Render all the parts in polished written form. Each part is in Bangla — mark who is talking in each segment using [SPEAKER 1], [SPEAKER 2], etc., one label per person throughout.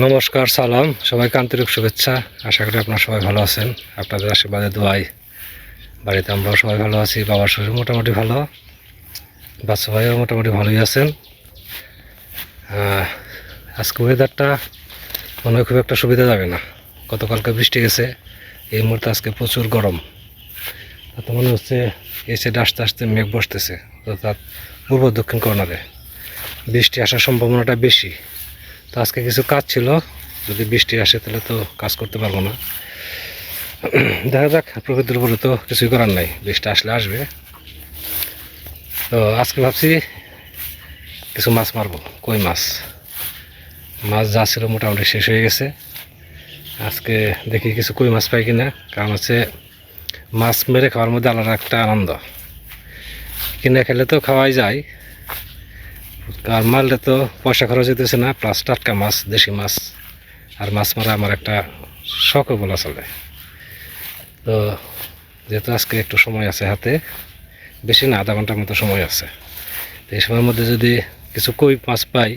[SPEAKER 1] নমস্কার, সালাম, সবাইকে আন্তরিক শুভেচ্ছা। আশা করি আপনারা সবাই ভালো আছেন। আপনাদের আশীর্বাদে দোয়ায় বাড়িতে আমরাও সবাই ভালো আছি। বাবার শরীর মোটামুটি ভালো, বাচ্চা ভাইও মোটামুটি ভালোই আছেন। আজকে ওয়েদারটা মনে হয় খুব একটা সুবিধা যাবে না। গতকালকে বৃষ্টি গেছে, এই মুহূর্তে আজকে প্রচুর গরম। তো মনে হচ্ছে এসে আস্তে আস্তে মেঘ বসতেছে, অর্থাৎ পূর্ব দক্ষিণ কর্নারে বৃষ্টি আসার সম্ভাবনাটা বেশি। তো আজকে কিছু কাজ ছিল, যদি বৃষ্টি আসে তাহলে তো কাজ করতে পারবো না। দেখা যাক, প্রকৃতির উপরে তো কিছুই করার নাই, বৃষ্টি আসলে আসবে। তো আজকে ভাবছি কিছু মাছ মারবো, কই মাছ। মাছ যা ছিল মোটামুটি শেষ হয়ে গেছে। আজকে দেখি কিছু কই মাছ পাই কিনা, কারণ হচ্ছে মাছ মেরে খাওয়ার মধ্যে আলাদা একটা আনন্দ। কিনে খেলে তো খাওয়াই যায়, আর মারলে তো পয়সা খরচ হইতেছে না, প্লাস টাটকা মাছ, দেশি মাছ। আর মাছ মারা আমার একটা শখও বলা চলে। তো যেহেতু আজকে একটু সময় আছে হাতে, বেশি না, আধা ঘন্টার মতো সময় আছে। তো এই সময়ের মধ্যে যদি কিছু কই মাছ পাই,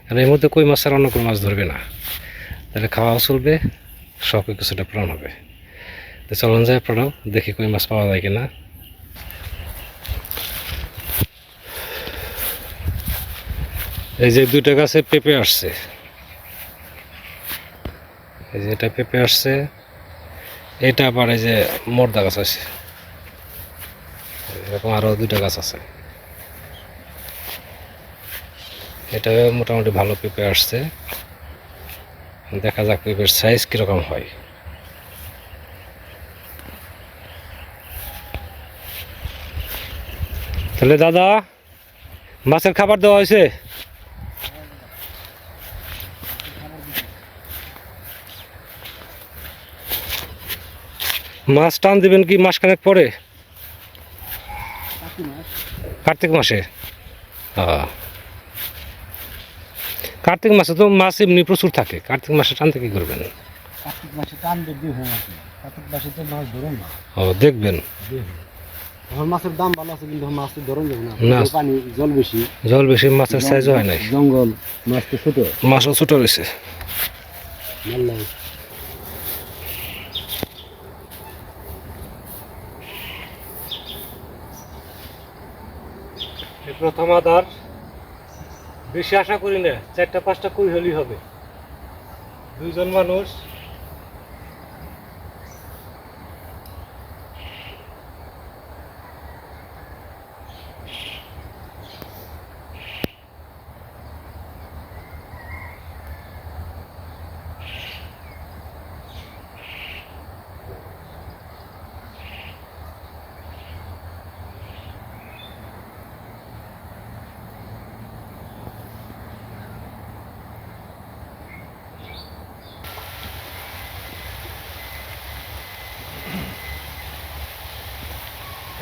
[SPEAKER 1] কারণ এর মধ্যে কই মাছ ছাড়া অন্য কোনো মাছ ধরবে না, তাহলে খাওয়াও চলবে, শখও কিছুটা পূরণ হবে। তো চলুন যায় পড়াও, দেখি কই মাছ পাওয়া যায় কিনা। এই যে দুইটা গাছে পেঁপে আসছে, এই যে এটা পেঁপে আসছে, এটা আবার এই যে মর্দা গাছ আছে, এরকম আরও দুইটা গাছ আছে। এটা মোটামুটি ভালো পেঁপে আসছে, দেখা যাক পেঁপের সাইজ কীরকম হয়। তাহলে দাদা, মাছের খাবার দেওয়া হয়েছে? মাছ টান দিবেন কি মাসখানেক পরে? কার্তিক মাসে? কার্তিক মাসে তো মাছ এমনি প্রচুর থাকে, কার্তিক মাসে টানতে কি করবেন?
[SPEAKER 2] কার্তিক মাসে টান দেখবি হয়ে আছে, কার্তিক মাসে তো মাছ ধরুন না।
[SPEAKER 1] ও, দেখবেন।
[SPEAKER 2] এখন মাছের দাম ভালো আছে, কিন্তু মাছ তো ধরুন যাবে না,
[SPEAKER 1] না,
[SPEAKER 2] পানি জল বেশি,
[SPEAKER 1] জল বেশি, মাছের সাইজও হয় নাই,
[SPEAKER 2] জঙ্গল মাছ তো ছোট,
[SPEAKER 1] মাছও ছোট রয়েছে।
[SPEAKER 2] মাল্লাই
[SPEAKER 1] প্রথম আদার বেশি আশা করি না, 4-5টা কই হলেই হবে। দুইজন মানুষ,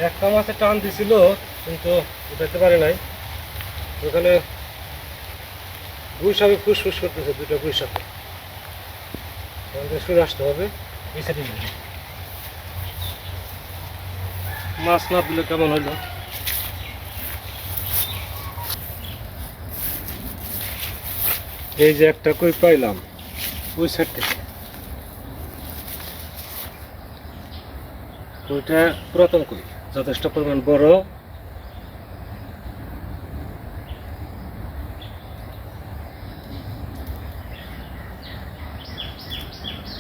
[SPEAKER 1] একটা মাছে টান দিছিল কিন্তু উঠাতে পারে নাই। ওখানে গুইসাপে ফুসফুস করতেছে, দুটো গুইসাপে, সরে আসতে হবে। মাছ না দিলে কেমন হইলো? এই যে একটা কই পাইলাম ওই সাইড থেকে, কইটা পুরাতন কই, যথেষ্ট পরিমাণ বড়।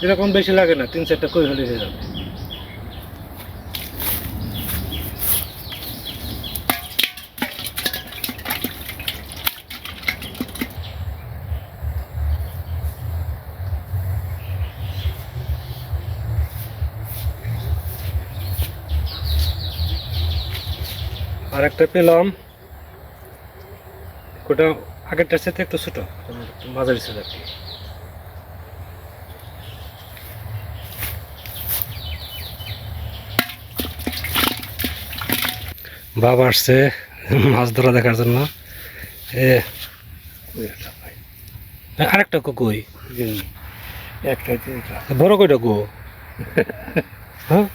[SPEAKER 1] এরকম বেশি লাগে না, 3-4টা কই হলে হয়ে যাবে। আর একটা পেলাম, ওটা আগেরটার সাথে একটু ছোট, মাঝারি ছিল আর কি। বাবা আসছে মাছ ধরা দেখার জন্য। আরেকটা কই,
[SPEAKER 2] একটা
[SPEAKER 1] বড় কইটা কো? হ্যাঁ,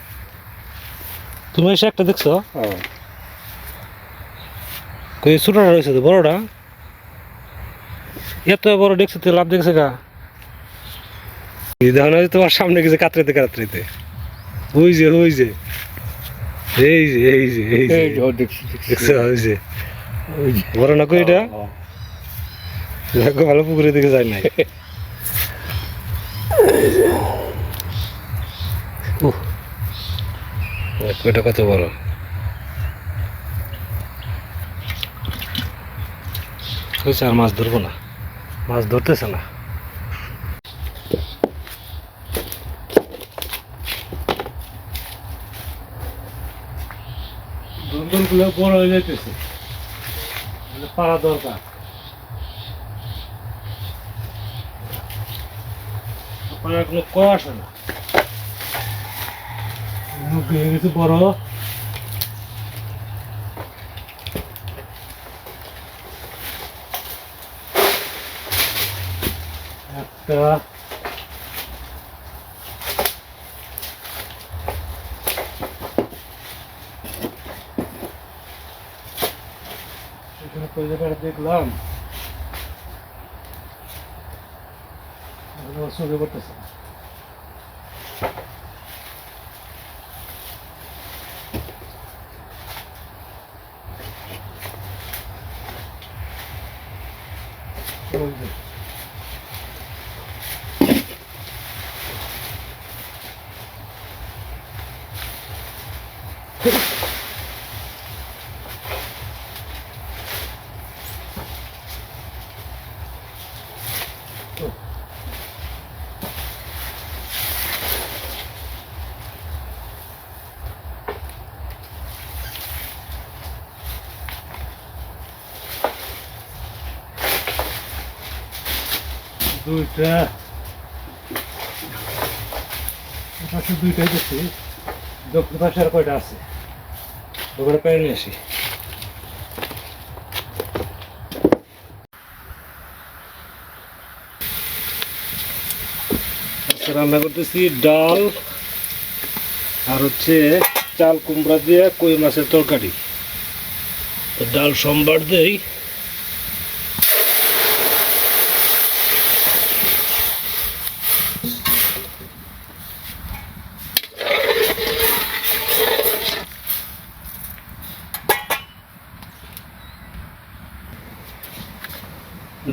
[SPEAKER 1] তুমি এসে একটা দেখছো? কই ছোটটা রয়েছে তো, বড়টা এত বড় দেখছো তো লাভ দেখছে গা। নিধান তোমার সামনে গেছে কাতরাইতে কাতরাইতে। ওই যে ওই যে এই যে এই যে এই যে দেখছো ওই যে বড় না কই এটা দেখো ভালো পুকুরের দিকে যায় নাই। এটা কত বড় হয়েছে। আর মাছ ধরবো না, মাছ ধরতেছে না। জঙ্গলগুলো বড় হয়ে যাইতেছে, পাড়া দরকার। পাড়া কোনো ক আসে না, গেছে বড়। একটা এখানে পয়সাটা দেখলাম, চোখে পড়তেছে না। ওই যে দুইটা পাশে দুইটাই দেখছি, দক্ষিণ পাশে আর কয়টা আছে ওখানে পেয়ে নিয়ে আসি। রান্না করতেছি ডাল আর হচ্ছে চাল কুমড়া দিয়ে কই মাছের তরকারি। তো ডাল সোমবার দেই,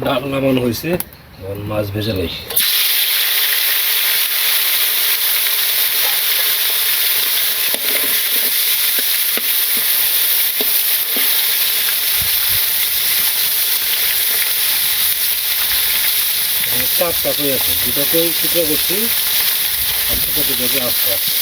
[SPEAKER 1] ডাল নামানো হয়েছে, এখন মাছ ভেজে নেই। চারটা কই আছে, দুটাকে টুকরো করছি আর দুটাকে আস্তে আস্তে।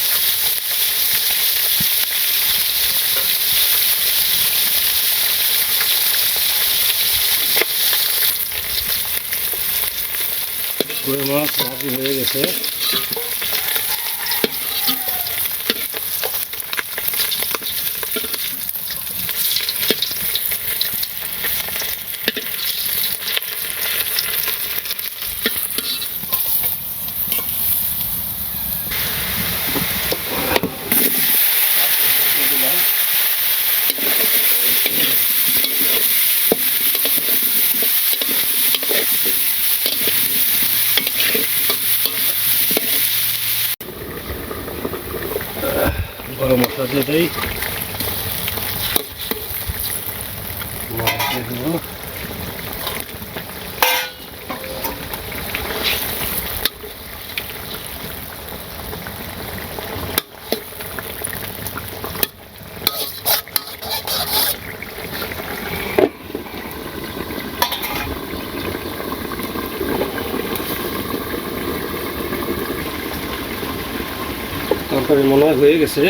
[SPEAKER 1] কই মাছ ভাজি হয়ে গেছে। গরম মশলা দিয়ে দেই, মাছ দিয়ে দেবো। তরকারি মনে হয় হয়ে গেছে।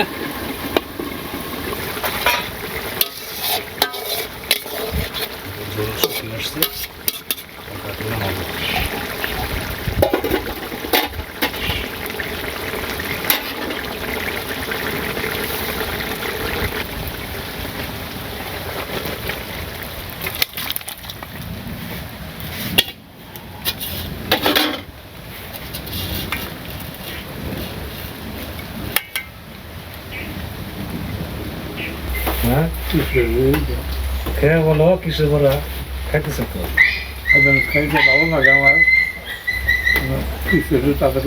[SPEAKER 1] শুকিয়ে আসছে, তরকারিটা নামাবো। হ্যাঁ খেয়ে বলো কিসের বড়া খাইতেছে তো?
[SPEAKER 2] খাইতে ভালো লাগে আমার।
[SPEAKER 3] কিছু তাদের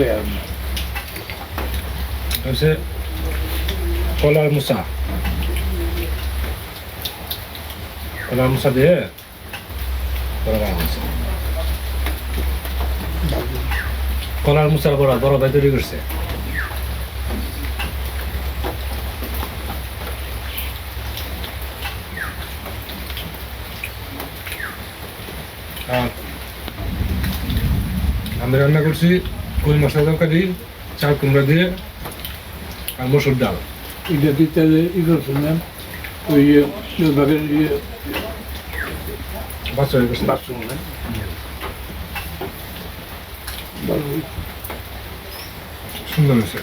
[SPEAKER 1] হচ্ছে কলার মুসা, কলার মুসা দিয়ে কলা বানাচ্ছে। কলার মুসার বড় বড় ভাই তৈরি করছে। আর আমি রান্না করছি কই মশলা তরকারি, চাল কুমড়া দিয়ে আর মসুর ডাল।
[SPEAKER 3] এটা দিতে ই করছিলাম ওই বিভাগের
[SPEAKER 1] বাচ্চা হয়ে গেছে।
[SPEAKER 3] বাথরুম
[SPEAKER 1] সুন্দর হয়েছে।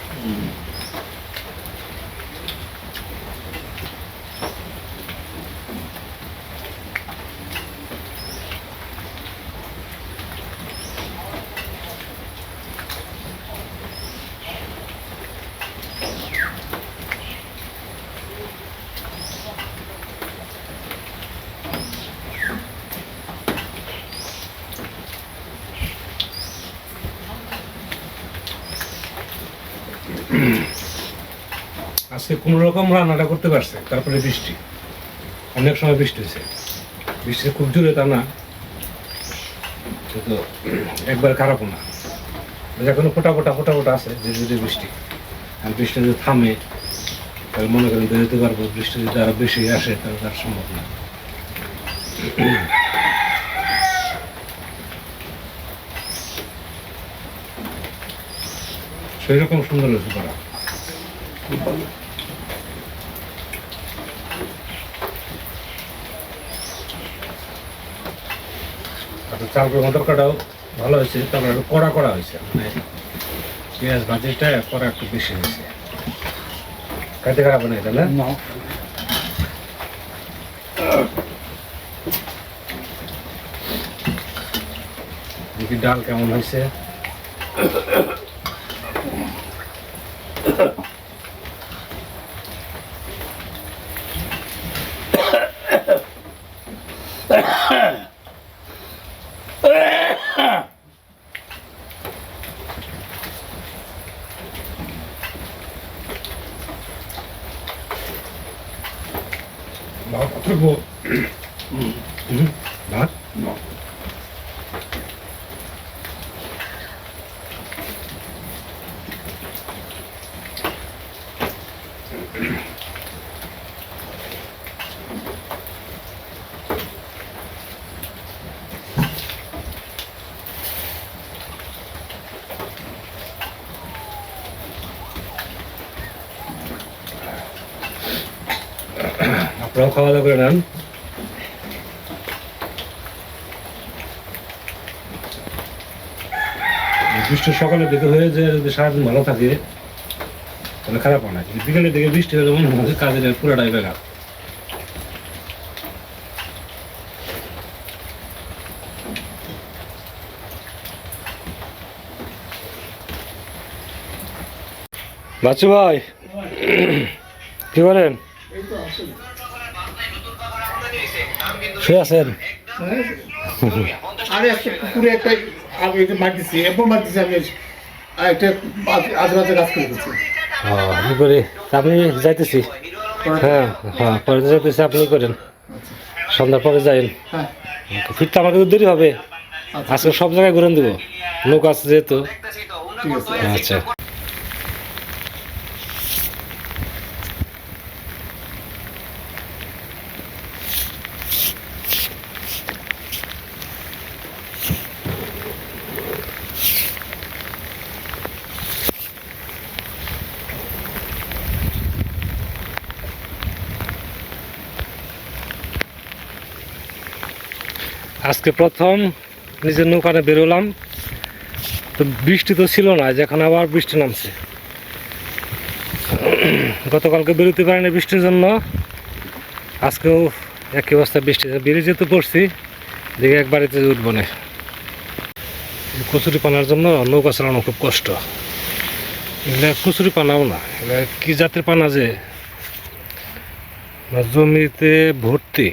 [SPEAKER 1] আজকে কোনো রকম রান্নাটা করতে পারছে, তারপরে বৃষ্টি, অনেক সময় বৃষ্টি হয়েছে। বৃষ্টি খুব জোরে তা না, কিন্তু একবার খারাপও না, এখনো ফোটা ফোটা ফোটা ফোটা আছে যে যদি বৃষ্টি। আর বৃষ্টি যদি থামে তাহলে মনে করেন বেরোতে পারবো। বৃষ্টি যদি আরো বেশি আসে তাহলে তার সম্ভব না। সেই রকম সুন্দর হয়েছে করা।
[SPEAKER 3] খুব ভালো।
[SPEAKER 1] আর চাল কুমড়া তরকারিটাও ভালো হয়েছে, তবে একটু কড়া কড়া হয়েছে, মানে পেঁয়াজ ভাজিটা কড়া একটু বেশি হয়েছে। খাইতে খারাপ না এটা না?
[SPEAKER 3] না
[SPEAKER 1] দেখি ডাল কেমন হয়েছে। ভাত খাবো। ভাত
[SPEAKER 3] না
[SPEAKER 1] আপনারাও খাওয়া দাওয়া করে নেন। বৃষ্টি সকালের দিকে হয়ে যে যদি সারাদিন ভালো থাকে তাহলে খারাপ হয় না, কিন্তু বিকেলের দিকে বৃষ্টি হলে মনে হয় কাজের পুরোটাই বেকার। বাচ্চু ভাই কি করেন? শুয়ে আছেন?
[SPEAKER 3] আরে একটা পুকুরে একটা আমি এটা মারতেছি এরপর মারতেছি আমি আর একটা আজরাতে কাজ করে দিচ্ছি
[SPEAKER 1] কি করে আপনি যাইতেছি? হ্যাঁ হ্যাঁ, পরে যাইতেছি, আপনি করেন, সন্ধ্যার পরে যাইন।
[SPEAKER 3] হ্যাঁ
[SPEAKER 1] ফিরতে আমাকে তো দেরি হবে, আজকে সব জায়গায় ঘুরে দেবো, লোক আছে যেহেতু।
[SPEAKER 3] ঠিক আছে
[SPEAKER 1] আচ্ছা আজকে প্রথম নিজের নৌকানে বেরোলাম, তো বৃষ্টি তো ছিল না, যেখানে আবার বৃষ্টি নামছে। গতকালকে বেরোতে পারিনি বৃষ্টির জন্য, আজকেও একই অবস্থা, বৃষ্টি বেরিয়ে যেতে পড়ছি, দেখে এক বাড়িতে উঠবো না। কচুরি পানার জন্য নৌকা চালানো খুব কষ্ট। এগুলো কচুরি পানাও না, এগুলো কি জাতের পানা যে জমিতে ভর্তি,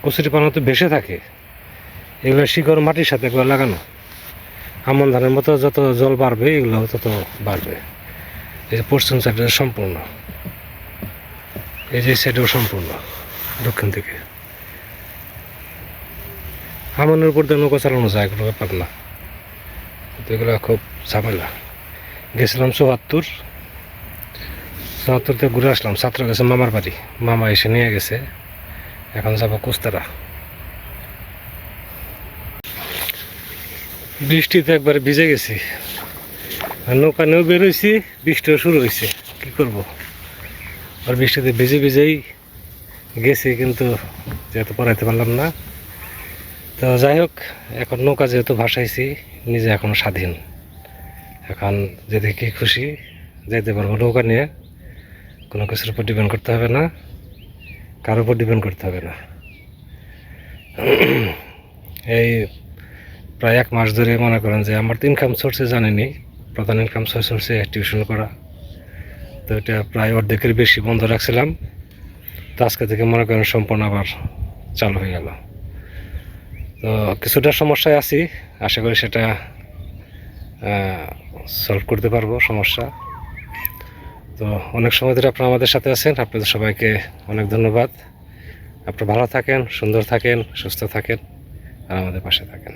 [SPEAKER 1] কচুরি পানা তো ভেসে থাকে, এগুলো শিকড় মাটির সাথে একবার লাগানো, আমন ধানের মতো যত জল বাড়বে এগুলো তত বাড়বে। এই যে পশ্চিম সাইডে সম্পূর্ণ, এই যে সাইডেও সম্পূর্ণ দক্ষিণ দিকে। আমনের উপর দিয়ে নৌকা চালানো যায়, কোনো ব্যাপার না, কিন্তু এগুলো খুব ঝামেলা। গেছিলাম 74 ঘুরে আসলাম। ছাত্র গেছে মামার বাড়ি, মামা এসে নিয়ে গেছে। এখন যাবো কুস্তারা। বৃষ্টিতে একবারে ভিজে গেছি, আর নৌকা নিয়েও বেরোইছি, বৃষ্টিও শুরু হয়েছে। কি করব, আর বৃষ্টিতে ভিজে ভিজেই গেছি, কিন্তু যেহেতু পড়াইতে পারলাম না। তো যাই হোক, এখন নৌকা যেহেতু ভাসাইছি, নিজে এখন স্বাধীন। এখন যেদিকে খুশি যাইতে পারবো নৌকা নিয়ে, কোনো কিছুর উপর ডিপেন্ড করতে হবে না, কারোর উপর ডিপেন্ড করতে হবে না। এই প্রায় 1 মাস ধরে মনে করেন যে আমার তো ইনকাম সোর্সে জানেনি, প্রধান ইনকাম সোর্স হচ্ছে টিউশন করা। তো এটা প্রায় অর্ধেকের বেশি বন্ধ রাখছিলাম। তো আজকে থেকে মনে করেন সম্পূর্ণ আবার চালু হয়ে গেল। তো কিছুটা সমস্যায় আছি, আশা করি সেটা সলভ করতে পারবো সমস্যা। তো অনেক সময় ধরে আপনারা আমাদের সাথে আছেন, আপনাদের সবাইকে অনেক ধন্যবাদ। আপনারা ভালো থাকেন, সুন্দর থাকেন, সুস্থ থাকেন, আর আমাদের পাশে থাকেন।